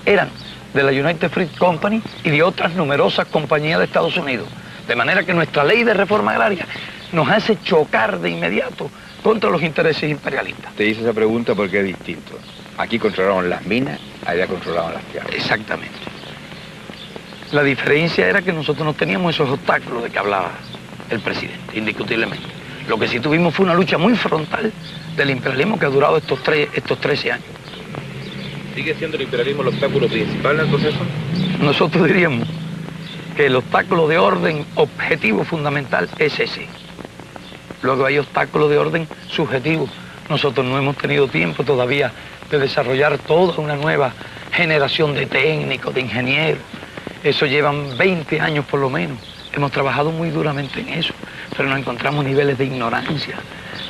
eran de la United Fruit Company y de otras numerosas compañías de Estados Unidos. De manera que nuestra ley de reforma agraria nos hace chocar de inmediato contra los intereses imperialistas. Te hice esa pregunta porque es distinto. Aquí controlaron las minas, allá controlaban las tierras. Exactamente. La diferencia era que nosotros no teníamos esos obstáculos de que hablaba el presidente, indiscutiblemente. Lo que sí tuvimos fue una lucha muy frontal del imperialismo que ha durado estos 13 años. ¿Sigue siendo el imperialismo el obstáculo principal en el proceso? Nosotros diríamos que el obstáculo de orden objetivo fundamental es ese. Luego hay obstáculos de orden subjetivo. Nosotros no hemos tenido tiempo todavía de desarrollar toda una nueva generación de técnicos, de ingenieros. Eso llevan 20 años por lo menos. Hemos trabajado muy duramente en eso, pero nos encontramos niveles de ignorancia,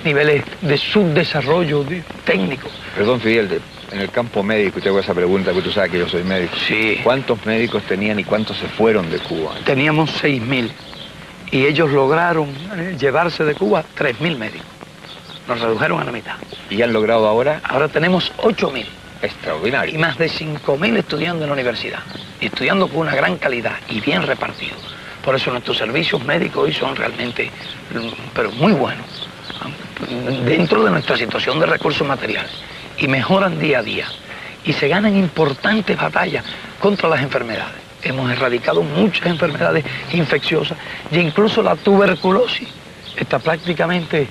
niveles de subdesarrollo técnico. Perdón, Fidel, en el campo médico, te hago esa pregunta, porque tú sabes que yo soy médico. Sí. ¿Cuántos médicos tenían y cuántos se fueron de Cuba? Teníamos 6.000 y ellos lograron llevarse de Cuba 3.000 médicos. Nos redujeron a la mitad. ¿Y han logrado ahora? Ahora tenemos 8.000. Extraordinario. Y más de 5.000 estudiando en la universidad. Y estudiando con una gran calidad y bien repartidos. Por eso nuestros servicios médicos hoy son realmente, pero muy buenos, dentro de nuestra situación de recursos materiales. Y mejoran día a día. Y se ganan importantes batallas contra las enfermedades. Hemos erradicado muchas enfermedades infecciosas y incluso la tuberculosis está prácticamente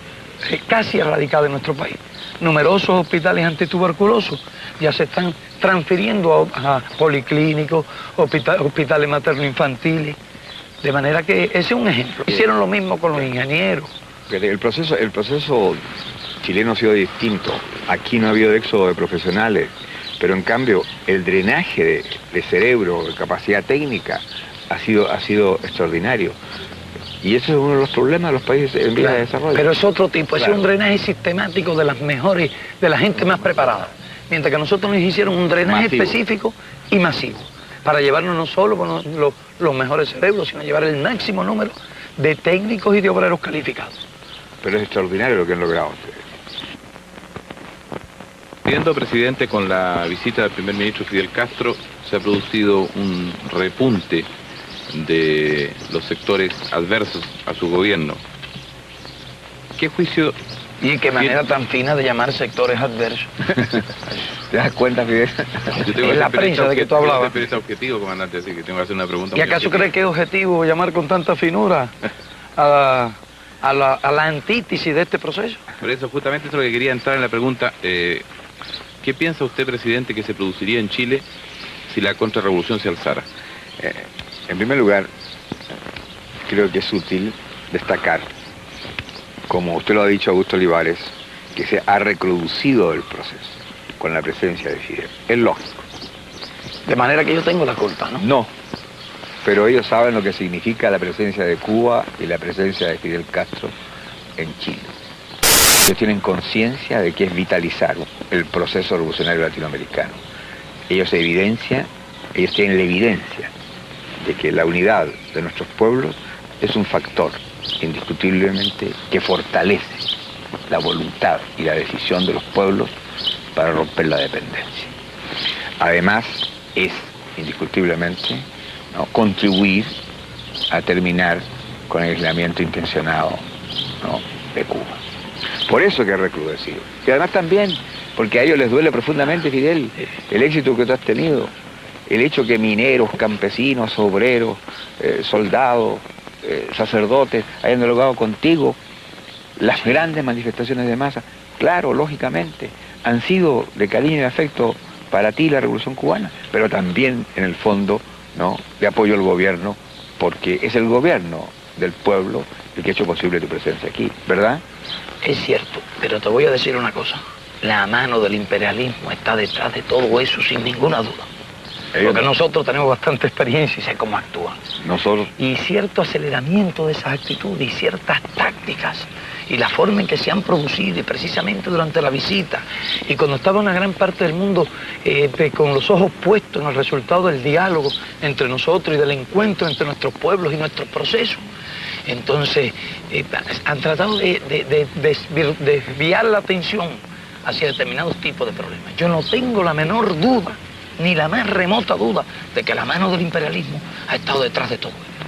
casi erradicada en nuestro país. Numerosos hospitales antituberculosos ya se están transfiriendo a policlínicos, hospitales materno-infantiles. De manera que ese es un ejemplo. Hicieron lo mismo con los ingenieros. El proceso chileno ha sido distinto. Aquí no ha habido éxodo de profesionales, pero en cambio el drenaje de cerebro, de capacidad técnica, ha sido extraordinario. Y ese es uno de los problemas de los países en vías de desarrollo. Pero es otro tipo, es un drenaje sistemático de las mejores, de la gente más preparada. Mientras que nosotros nos hicieron un drenaje específico y masivo, para llevarnos no solo con los mejores cerebros, sino llevar el máximo número de técnicos y de obreros calificados. Pero es extraordinario lo que han logrado ustedes. Viendo, presidente, con la visita del primer ministro Fidel Castro, se ha producido un repunte de los sectores adversos a su gobierno. ¿Qué juicio? Y qué manera tan fina de llamar sectores adversos. ¿Te das cuenta, Fidel? Es la prensa de que tú hablabas. Yo tengo objetivo, comandante, así que tengo que hacer una pregunta. ¿Y acaso cree que es objetivo llamar con tanta finura a la antítesis de este proceso? Por eso, justamente, eso es lo que quería entrar en la pregunta. ¿Qué piensa usted, presidente, que se produciría en Chile si la contrarrevolución se alzara? En primer lugar, creo que es útil destacar, como usted lo ha dicho Augusto Olivares, que se ha recrudecido el proceso con la presencia de Fidel. Es lógico. De manera que yo tengo la culpa, ¿no? No, pero ellos saben lo que significa la presencia de Cuba y la presencia de Fidel Castro en Chile. Ellos tienen conciencia de que es vitalizar el proceso revolucionario latinoamericano. Ellos tienen la evidencia de que la unidad de nuestros pueblos es un factor indiscutiblemente que fortalece la voluntad y la decisión de los pueblos para romper la dependencia. Además, es indiscutiblemente contribuir a terminar con el aislamiento intencionado de Cuba. Por eso que ha recrudecido. Y además también, porque a ellos les duele profundamente, Fidel, el éxito que tú has tenido. El hecho que mineros, campesinos, obreros, soldados, sacerdotes hayan dialogado contigo, las grandes manifestaciones de masa, claro, lógicamente, han sido de cariño y afecto para ti la Revolución Cubana, pero también en el fondo, de apoyo al gobierno, porque es el gobierno del pueblo el que ha hecho posible tu presencia aquí, ¿verdad? Es cierto, pero te voy a decir una cosa. La mano del imperialismo está detrás de todo eso, sin ninguna duda. Porque nosotros tenemos bastante experiencia y sé cómo actúan. Nosotros. Y cierto aceleramiento de esas actitudes y ciertas tácticas y la forma en que se han producido, y precisamente durante la visita, y cuando estaba una gran parte del mundo con los ojos puestos en el resultado del diálogo entre nosotros y del encuentro entre nuestros pueblos y nuestros procesos. Entonces, han tratado de desviar la atención hacia determinados tipos de problemas. Yo no tengo la menor duda ni la más remota duda de que la mano del imperialismo ha estado detrás de todo esto.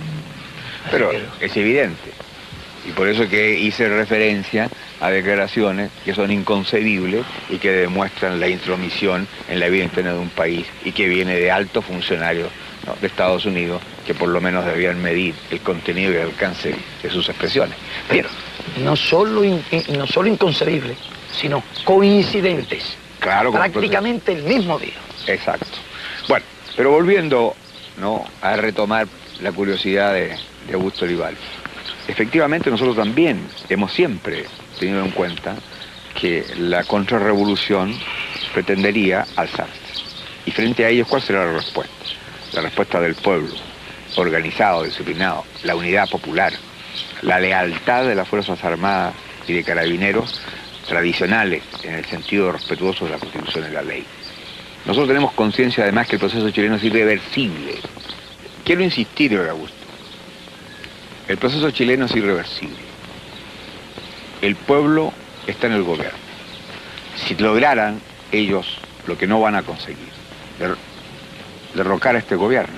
Pero es evidente, y por eso que hice referencia a declaraciones que son inconcebibles y que demuestran la intromisión en la vida interna de un país y que viene de altos funcionarios, ¿no?, de Estados Unidos, que por lo menos debían medir el contenido y el alcance de sus expresiones. Pero no solo inconcebibles, sino coincidentes. Claro, prácticamente el mismo día. Exacto. Bueno, pero volviendo, ¿no?, a retomar la curiosidad de Augusto Olivares. Efectivamente, nosotros también hemos siempre tenido en cuenta que la contrarrevolución pretendería alzarse. Y frente a ellos, ¿cuál será la respuesta? La respuesta del pueblo, organizado, disciplinado, la unidad popular, la lealtad de las Fuerzas Armadas y de Carabineros, tradicionales en el sentido respetuoso de la Constitución y la ley. Nosotros tenemos conciencia además que el proceso chileno es irreversible. Quiero insistir, Augusto. El proceso chileno es irreversible. El pueblo está en el gobierno. Si lograran ellos lo que no van a conseguir, derrocar a este gobierno,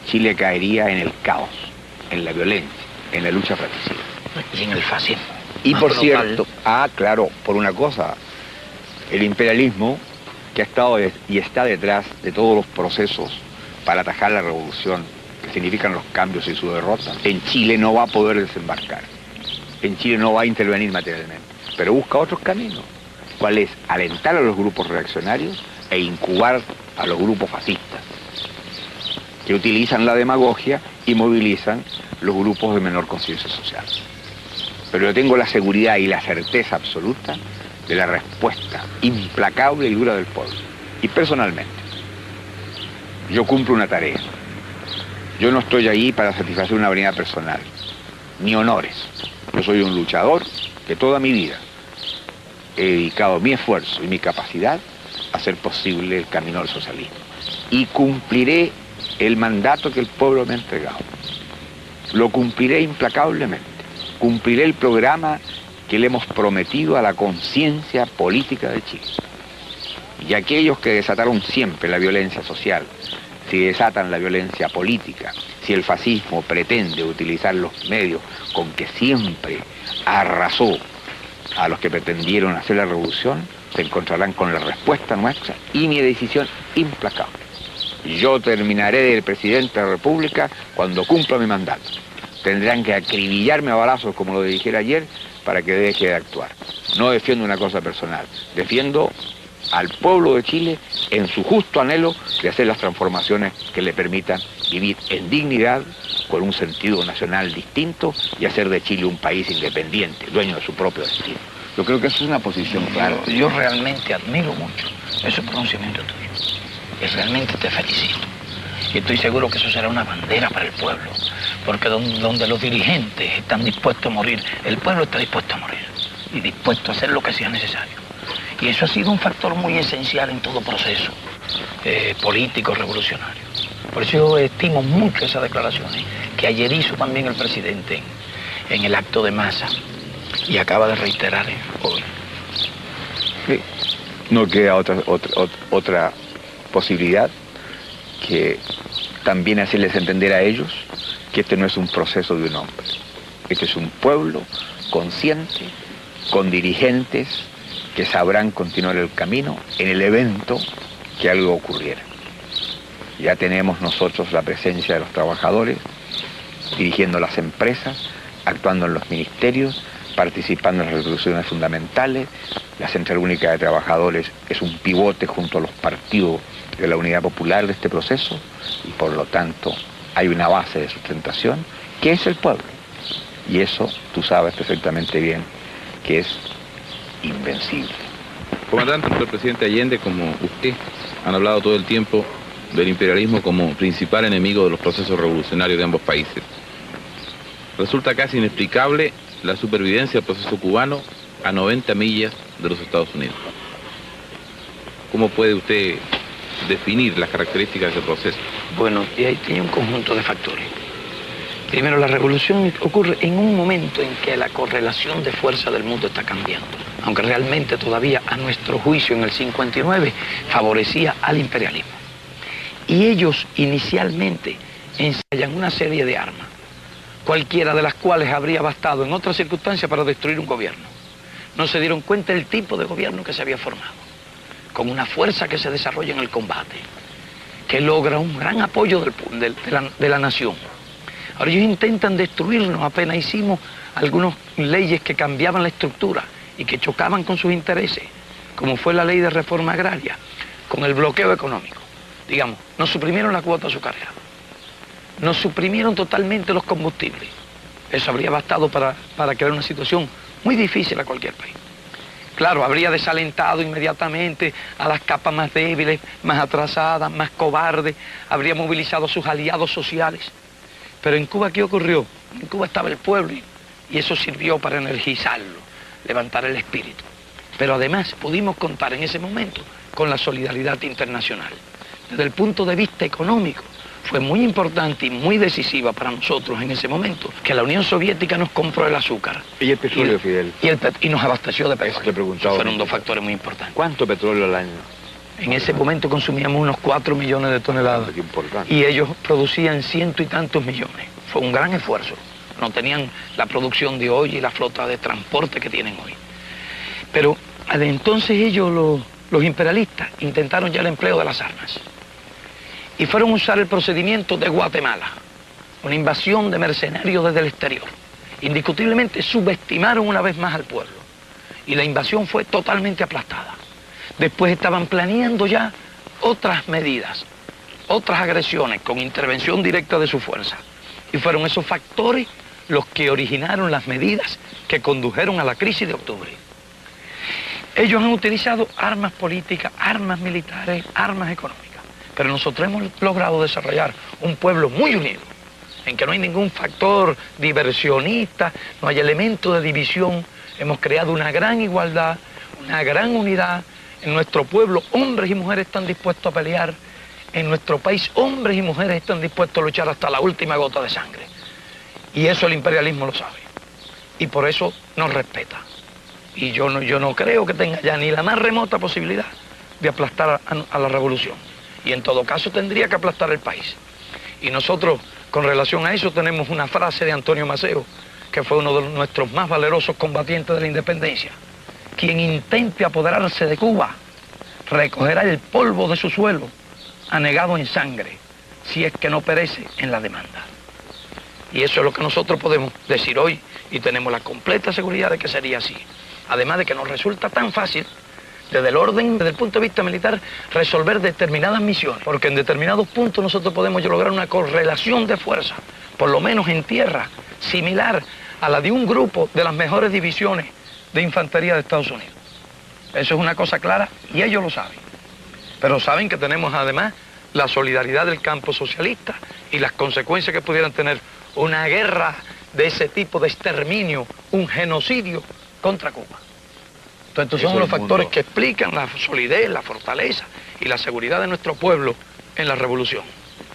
Chile caería en el caos, en la violencia, en la lucha fratricida. Y en el fascismo. Y por cierto, claro, por una cosa, el imperialismo que ha estado y está detrás de todos los procesos para atajar la revolución, que significan los cambios y su derrota, en Chile no va a poder desembarcar. En Chile no va a intervenir materialmente, pero busca otros caminos. ¿Cuál es? Alentar a los grupos reaccionarios e incubar a los grupos fascistas, que utilizan la demagogia y movilizan los grupos de menor conciencia social. Pero yo tengo la seguridad y la certeza absoluta de la respuesta implacable y dura del pueblo. Y personalmente, yo cumplo una tarea. Yo no estoy ahí para satisfacer una vanidad personal, ni honores. Yo soy un luchador que toda mi vida he dedicado mi esfuerzo y mi capacidad a hacer posible el camino al socialismo. Y cumpliré el mandato que el pueblo me ha entregado. Lo cumpliré implacablemente. Cumpliré el programa que le hemos prometido a la conciencia política de Chile. Y aquellos que desataron siempre la violencia social, si desatan la violencia política, si el fascismo pretende utilizar los medios con que siempre arrasó a los que pretendieron hacer la revolución, se encontrarán con la respuesta nuestra y mi decisión implacable. Yo terminaré de presidente de la República cuando cumpla mi mandato. Tendrán que acribillarme a balazos, como lo dijera ayer, para que deje de actuar. No defiendo una cosa personal, defiendo al pueblo de Chile en su justo anhelo de hacer las transformaciones que le permitan vivir en dignidad, con un sentido nacional distinto y hacer de Chile un país independiente, dueño de su propio destino. Yo creo que eso es una posición clara. Yo realmente admiro mucho esos pronunciamientos tuyos y realmente te felicito. Y estoy seguro que eso será una bandera para el pueblo, porque donde los dirigentes están dispuestos a morir, el pueblo está dispuesto a morir y dispuesto a hacer lo que sea necesario. Y eso ha sido un factor muy esencial en todo proceso político revolucionario. Por eso yo estimo mucho esas declaraciones que ayer hizo también el presidente en el acto de masa y acaba de reiterar hoy. Sí. No queda otra posibilidad que también hacerles entender a ellos que este no es un proceso de un hombre. Este es un pueblo consciente, con dirigentes que sabrán continuar el camino en el evento que algo ocurriera. Ya tenemos nosotros la presencia de los trabajadores, dirigiendo las empresas, actuando en los ministerios, participando en las resoluciones fundamentales. La Central Única de Trabajadores es un pivote junto a los partidos de la Unidad Popular de este proceso y por lo tanto hay una base de sustentación que es el pueblo. Y eso tú sabes perfectamente bien que es invencible. Comandante, tanto el presidente Allende como usted han hablado todo el tiempo del imperialismo como principal enemigo de los procesos revolucionarios de ambos países. Resulta casi inexplicable la supervivencia del proceso cubano a 90 millas de los Estados Unidos. ¿Cómo puede usted definir las características de ese proceso? Bueno, y ahí tiene un conjunto de factores. Primero, la revolución ocurre en un momento en que la correlación de fuerza del mundo está cambiando, aunque realmente todavía a nuestro juicio en el 59 favorecía al imperialismo. Y ellos inicialmente ensayan una serie de armas, cualquiera de las cuales habría bastado en otras circunstancias para destruir un gobierno. No se dieron cuenta del tipo de gobierno que se había formado, con una fuerza que se desarrolla en el combate, que logra un gran apoyo de la nación. Ahora ellos intentan destruirnos, apenas hicimos algunas leyes que cambiaban la estructura y que chocaban con sus intereses, como fue la ley de reforma agraria, con el bloqueo económico. Digamos, nos suprimieron la cuota azucarera, nos suprimieron totalmente los combustibles. Eso habría bastado para crear una situación muy difícil a cualquier país. Claro, habría desalentado inmediatamente a las capas más débiles, más atrasadas, más cobardes, habría movilizado a sus aliados sociales. Pero en Cuba, ¿qué ocurrió? En Cuba estaba el pueblo y eso sirvió para energizarlo, levantar el espíritu. Pero además pudimos contar en ese momento con la solidaridad internacional. Desde el punto de vista económico, fue muy importante y muy decisiva para nosotros en ese momento que la Unión Soviética nos compró el azúcar. ¿Y el petróleo, Fidel? Y nos abasteció de petróleo. Eso te preguntaba. Fueron dos factores muy importantes. ¿Cuánto petróleo al año? En ese momento consumíamos unos 4 millones de toneladas. Qué importante. Y ellos producían ciento y tantos millones. Fue un gran esfuerzo. No tenían la producción de hoy y la flota de transporte que tienen hoy. Pero entonces ellos, los imperialistas, intentaron ya el empleo de las armas. Y fueron a usar el procedimiento de Guatemala, una invasión de mercenarios desde el exterior. Indiscutiblemente subestimaron una vez más al pueblo y la invasión fue totalmente aplastada. Después estaban planeando ya otras medidas, otras agresiones con intervención directa de su fuerza. Y fueron esos factores los que originaron las medidas que condujeron a la crisis de octubre. Ellos han utilizado armas políticas, armas militares, armas económicas. Pero nosotros hemos logrado desarrollar un pueblo muy unido, en que no hay ningún factor diversionista, no hay elemento de división. Hemos creado una gran igualdad, una gran unidad. En nuestro pueblo, hombres y mujeres están dispuestos a pelear. En nuestro país, hombres y mujeres están dispuestos a luchar hasta la última gota de sangre. Y eso el imperialismo lo sabe. Y por eso nos respeta. Y yo no creo que tenga ya ni la más remota posibilidad de aplastar a la revolución. Y en todo caso tendría que aplastar el país. Y nosotros, con relación a eso, tenemos una frase de Antonio Maceo, que fue uno de nuestros más valerosos combatientes de la independencia. Quien intente apoderarse de Cuba, recogerá el polvo de su suelo, anegado en sangre, si es que no perece en la demanda. Y eso es lo que nosotros podemos decir hoy, y tenemos la completa seguridad de que sería así. Además de que nos resulta tan fácil, desde el orden, desde el punto de vista militar, resolver determinadas misiones, porque en determinados puntos nosotros podemos lograr una correlación de fuerza, por lo menos en tierra, similar a la de un grupo de las mejores divisiones de infantería de Estados Unidos. Eso es una cosa clara y ellos lo saben. Pero saben que tenemos además la solidaridad del campo socialista y las consecuencias que pudieran tener una guerra de ese tipo de exterminio, un genocidio contra Cuba. Entonces, estos son los factores que explican la solidez, la fortaleza y la seguridad de nuestro pueblo en la revolución.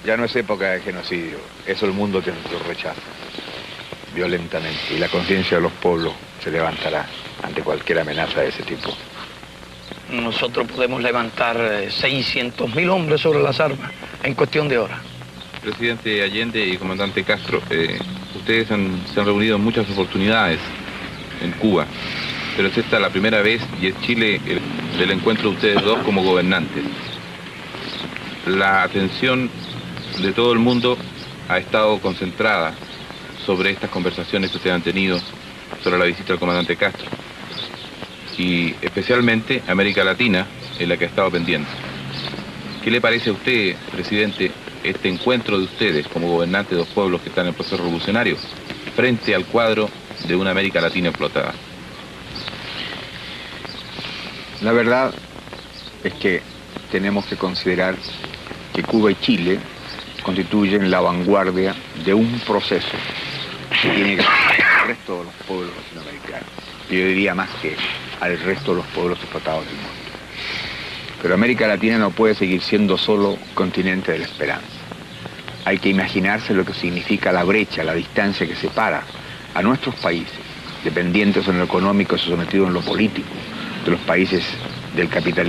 Ya no es época de genocidio, eso el mundo te lo rechaza violentamente y la conciencia de los pueblos se levantará ante cualquier amenaza de ese tipo. Nosotros podemos levantar 600.000 hombres sobre las armas en cuestión de horas. Presidente Allende y comandante Castro, ustedes se han reunido en muchas oportunidades en Cuba, pero es esta la primera vez y es Chile el encuentro de ustedes dos como gobernantes. La atención de todo el mundo ha estado concentrada sobre estas conversaciones que ustedes han tenido, sobre la visita del comandante Castro, y especialmente América Latina, en la que ha estado pendiente. ¿Qué le parece a usted, presidente, este encuentro de ustedes como gobernantes de dos pueblos que están en el proceso revolucionario frente al cuadro de una América Latina explotada? La verdad es que tenemos que considerar que Cuba y Chile constituyen la vanguardia de un proceso que tiene que afectar al resto de los pueblos latinoamericanos. Yo diría más que al resto de los pueblos explotados del mundo. Pero América Latina no puede seguir siendo solo continente de la esperanza. Hay que imaginarse lo que significa la brecha, la distancia que separa a nuestros países, dependientes en lo económico y sometidos en lo político, de los países del capitalismo.